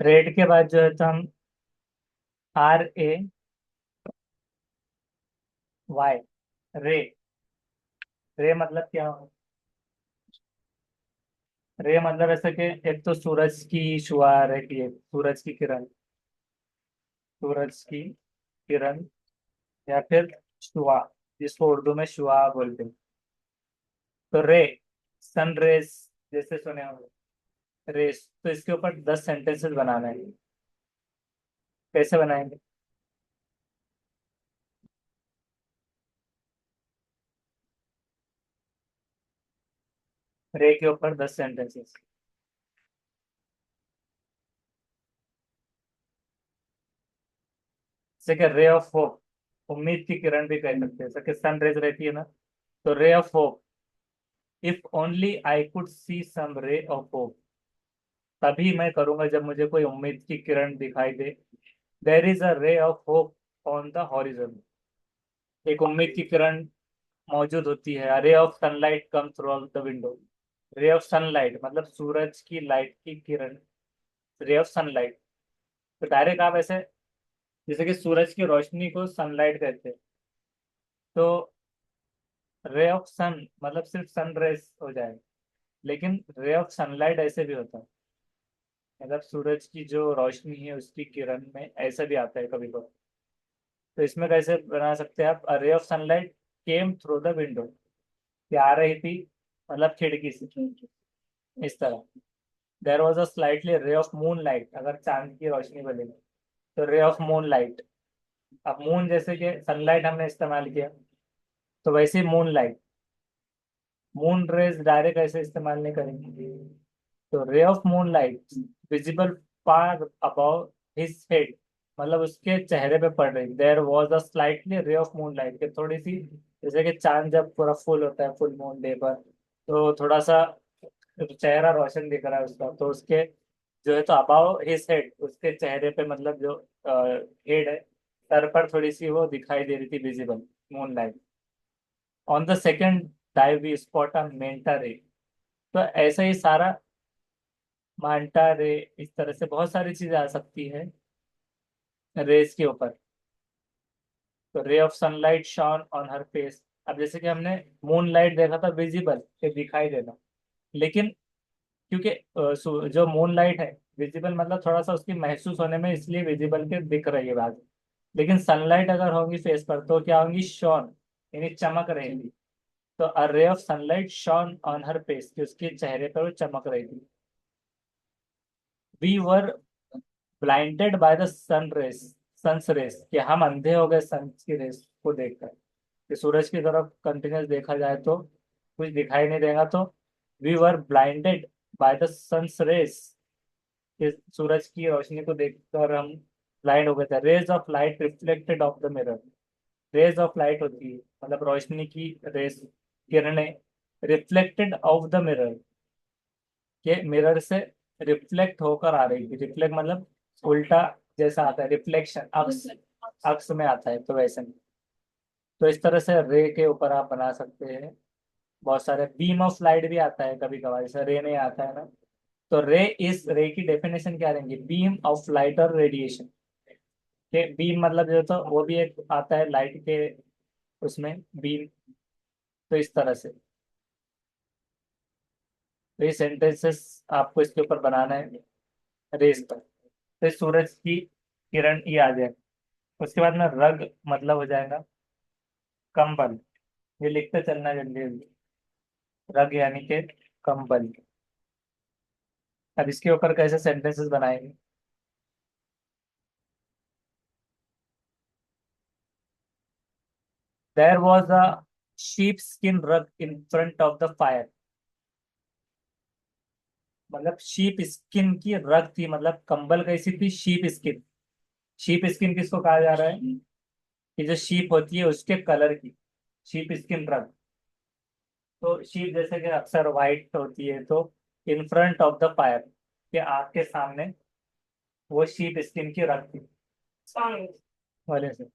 Red के बाद जो है तो हम RAY, रे। रे मतलब क्या हो? रे मतलब ऐसा कि एक तो सूरज की शुआ रहती है, सूरज की किरण, सूरज की किरण, या फिर शुआ, जिसको उर्दू में शुआ बोलते हैं। तो रे, सन रेस, जैसे सुने होंगे रेस, तो इसके ऊपर 10 सेंटेंसेस बनाना है। कैसे बनाएंगे? रे के ऊपर 10 सेंटेंसेस। जैसे कि रे ऑफ होप, उम्मीद की किरण भी कह सकते हैं, जैसे कि सन रेज रहती है ना, तो ray of hope, if only I could see some ray of hope, तभी मैं करूंगा जब मुझे कोई उम्मीद की किरण दिखाई दे। There is a ray of hope on the horizon, एक उम्मीद की किरण मौजूद होती है। रे of sunlight come through out the window, रे ऑफ सनलाइट मतलब सूरज की लाइट की किरण, रे ऑफ सनलाइट। तो डायरेक्ट आप ऐसे, जैसे कि सूरज की रोशनी को सनलाइट कहते हैं, तो रे ऑफ सन मतलब सिर्फ सन रेस हो जाएगा। लेकिन रे ऑफ सनलाइट ऐसे भी होता है, मतलब सूरज की जो रोशनी है उसकी किरण में ऐसा भी आता है कभी कभी। तो इसमें कैसे बना सकते हैं आप? Ray of sunlight came through the window, ये आ रही थी मतलब खिड़की से, इस तरह। There was a slightly ray of moon light, अगर चांद की रोशनी बदले तो रे ऑफ मून लाइट। अब मून जैसे कि सनलाइट हमने इस्तेमाल किया, तो वैसे ही moon light, moon rays direct ऐसे इस्तेमाल नहीं करेंगे। तो ray of moon light visible far above his head, मतलब उसके चेहरे पे पड़ रही। There was a slightly ray of moon light, थोड़ी सी, जैसे कि चांद जब पूरा फुल होता है फुल मून डे पर, तो थोड़ा सा चेहरा रोशन दिख रहा है उसका, तो उसके जो है तो अबाव हिज हेड, उसके चेहरे पे मतलब जो हेड है, सर पर थोड़ी सी वो दिखाई दे रही थी visible moonlight. On the second dive we spot a manta ray, तो ऐसा ही सारा मांटा रे, इस तरह से बहुत सारी चीजें आ सकती है रेस के ऊपर। तो ray of sunlight shone on her face, अब जैसे कि हमने मून लाइट देखा था विजिबल के दिखाई देना, लेकिन क्योंकि जो मून लाइट है विजिबल मतलब थोड़ा सा उसकी महसूस होने में, इसलिए विजिबल के दिख रही है बात। लेकिन सनलाइट अगर होगी फेस पर तो क्या होंगी? शॉन, यानी चमक रहेगी। तो a ray of sunlight shone on her face, कि उसके चेहरे पर वो चमक रही थी। We were blinded by the sun rays, suns rays, कि हम अंधे हो गए सन की रेस को देखकर, कि सूरज की तरफ कंटिन्यूस देखा जाए तो कुछ दिखाई नहीं देगा। तो we were blinded by the sun's rays, कि सूरज की रोशनी को देखकर हम ब्लाइंड हो गए थे। Rays of light reflected off the mirror, rays of light होती है मतलब रोशनी की रेस, किरणें, रिफ्लेक्टेड ऑफ द मिरर, के मिरर से रिफ्लेक्ट होकर आ रही थी। रिफ्लेक्ट मतलब उल्टा जैसा आता है, रिफ्लेक्शन अक्स, अक्स में आता है, तो वैसे नहीं। तो इस तरह से रे के ऊपर आप बना सकते हैं बहुत सारे। बीम ऑफ लाइट भी आता है कभी कभार, जैसे रे नहीं आता है ना, तो रे, इस रे की डेफिनेशन क्या रहेंगी? बीम ऑफ लाइट और रेडिएशन, के बीम मतलब जो तो वो भी एक आता है लाइट के उसमें, बीम। तो इस तरह से, तो ये सेंटेंसेस आपको इसके ऊपर बनाना है रेस पर। तो इस सूरज की किरण ये आ जाए, उसके बाद में रग मतलब हो जाएगा कंबल, ये लिखते चलना जल्दी जल्दी। रग यानी कि कंबल। अब इसके ऊपर कैसे सेंटेंसेस बनाएंगे? There was a sheep skin rug in front of the fire, मतलब शीप स्किन की रग थी, मतलब कंबल कैसी थी? Sheep skin. शीप स्किन किसको कहा जा रहा है? कि जो शीप होती है उसके कलर की, शीप स्किन रग। तो शीप जैसे कि अक्सर व्हाइट होती है, तो इन फ्रंट ऑफ द फायर, के आग के सामने वो शीप स्किन की रग थी वाले से।